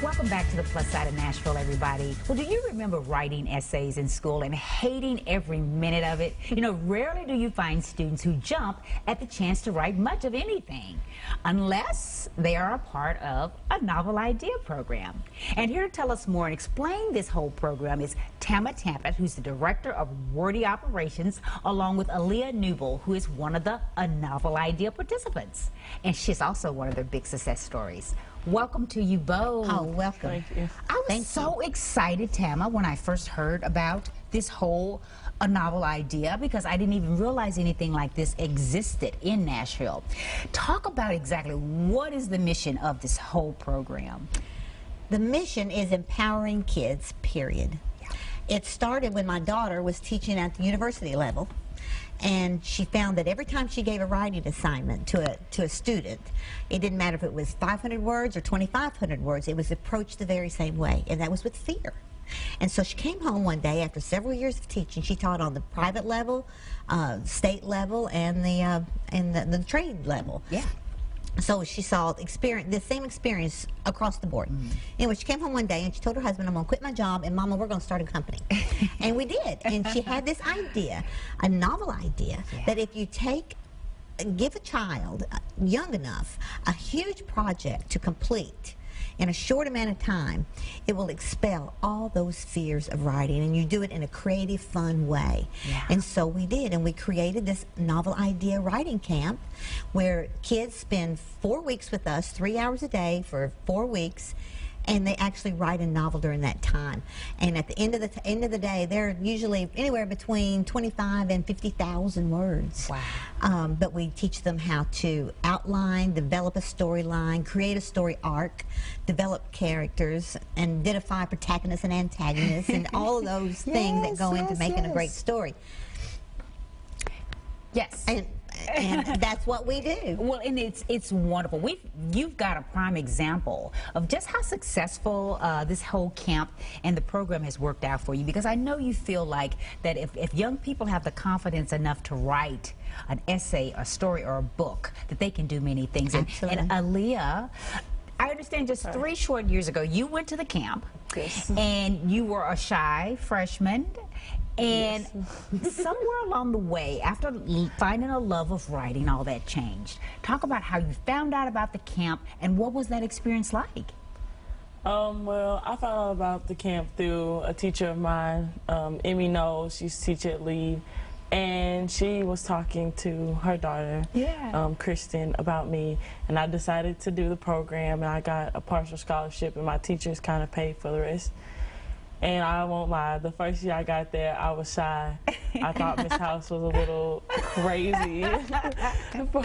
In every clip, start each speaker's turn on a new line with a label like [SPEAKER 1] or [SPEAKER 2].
[SPEAKER 1] Welcome back to the Plus Side of Nashville, everybody. Well, do you remember writing essays in school and hating every minute of it? You know, rarely do you find students who jump at the chance to write much of anything, unless they are a part of a novel idea program. And here to tell us more and explain this whole program is Tama Tampet, who's the Director of Wordy Operations, along with Aaliyah Newble, who is one of the novel idea participants. And she's also one of their big success stories. Welcome to you both.
[SPEAKER 2] Oh, welcome.
[SPEAKER 3] Thank you.
[SPEAKER 1] I was so excited, Tama, when I first heard about this whole novel idea, because I didn't even realize anything like this existed in Nashville. Talk about exactly what is the mission of this whole program.
[SPEAKER 2] The mission is empowering kids, period. It started when my daughter was teaching at the university level, and she found that every time she gave a writing assignment to a student, it didn't matter if it was 500 words or 2,500 words, it was approached the very same way, and that was with fear. And so she came home one day after several years of teaching. She taught on the private level, state level, and the trade level.
[SPEAKER 1] Yeah.
[SPEAKER 2] So she saw the same experience across the board. Anyway, she came home one day and she told her husband, I'm going to quit my job, and Mama, we're going to start a company. And we did. And she had this idea, a novel idea, that if you give a child, young enough, a huge project to complete in a short amount of time, it will expel all those fears of writing, and you do it in a creative, fun way. And so we did, and we created this novel idea writing camp where kids spend 4 weeks with us, 3 hours a day for 4 weeks, and they actually write a novel during that time. And at the end of the day, they're usually anywhere between 25 and 50,000 words.
[SPEAKER 1] Wow.
[SPEAKER 2] But we teach them how to outline, develop a storyline, create a story arc, develop characters, and identify protagonists and antagonists, and all of those things that go into making a great story.
[SPEAKER 1] Yes.
[SPEAKER 2] And that's what we do.
[SPEAKER 1] Well, and it's wonderful. You've got a prime example of just how successful this whole camp and the program has worked out for you, because I know you feel like that if young people have the confidence enough to write an essay, a story, or a book, that they can do many things. And Aaliyah, I understand just 3 short years ago, you went to the camp, and you were a shy freshman. And somewhere along the way, after finding a love of writing, all that changed. Talk about how you found out about the camp, and what was that experience like?
[SPEAKER 3] Well, I found out about the camp through a teacher of mine, Emmy Knowles. She's teacher lead, and she was talking to her daughter, Kristen, about me, and I decided to do the program, and I got a partial scholarship, and my teachers kind of paid for the rest. And I won't lie, the first year I got there, I was shy. I thought Miss House was a little crazy for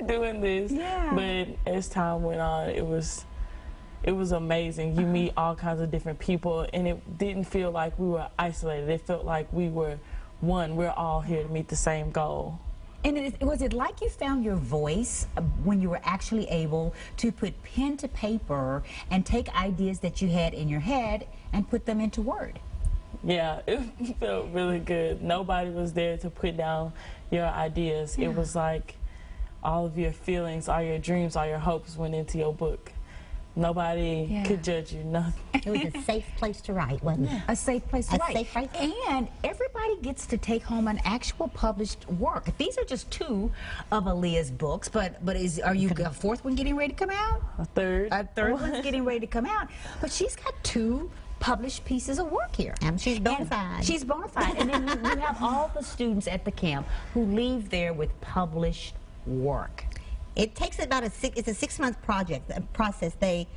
[SPEAKER 3] doing this. But as time went on, it was amazing. You meet all kinds of different people, and it didn't feel like we were isolated. It felt like we were one. We're all here to meet the same goal.
[SPEAKER 1] And was it like you found your voice when you were actually able to put pen to paper and take ideas that you had in your head and put them into word? Yeah,
[SPEAKER 3] it felt really good. Nobody was there to put down your ideas. It was like all of your feelings, all your dreams, all your hopes went into your book. Nobody could judge you, nothing.
[SPEAKER 2] It was a safe place to write, wasn't it?
[SPEAKER 1] A safe place to write.
[SPEAKER 2] Safe place.
[SPEAKER 1] And everybody gets to take home an actual published work. These are just 2 of Aaliyah's books, but are you a 4th one getting ready to come out?
[SPEAKER 3] A 3rd.
[SPEAKER 1] A 3rd one's getting ready to come out. But she's got 2 published pieces of work here.
[SPEAKER 2] And she's bona fide.
[SPEAKER 1] She's bona fide. And then you have all the students at the camp who leave there with published work.
[SPEAKER 2] It takes about it's a 6-month process. They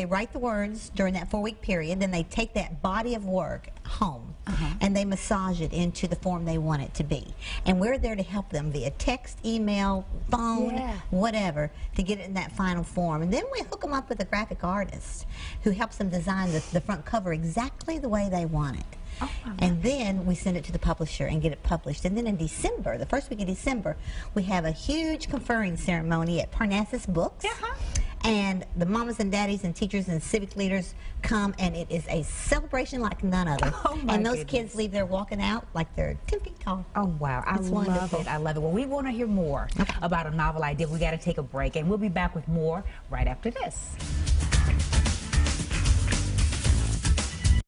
[SPEAKER 2] write the words during that 4-week period, then they take that body of work home and they massage it into the form they want it to be. And we're there to help them via text, email, phone, whatever, to get it in that final form. And then we hook them up with a graphic artist who helps them design the front cover exactly the way they want it. And then we send it to the publisher and get it published. And then in December, the first week of December, we have a huge conferring ceremony at Parnassus Books. And the mamas and daddies and teachers and civic leaders come, and it is a celebration like none other. And those kids leave there walking out like they're 10 feet tall.
[SPEAKER 1] Oh, wow. I love it. I love it. Well, we want to hear more about a novel idea. We got to take a break, and we'll be back with more right after this.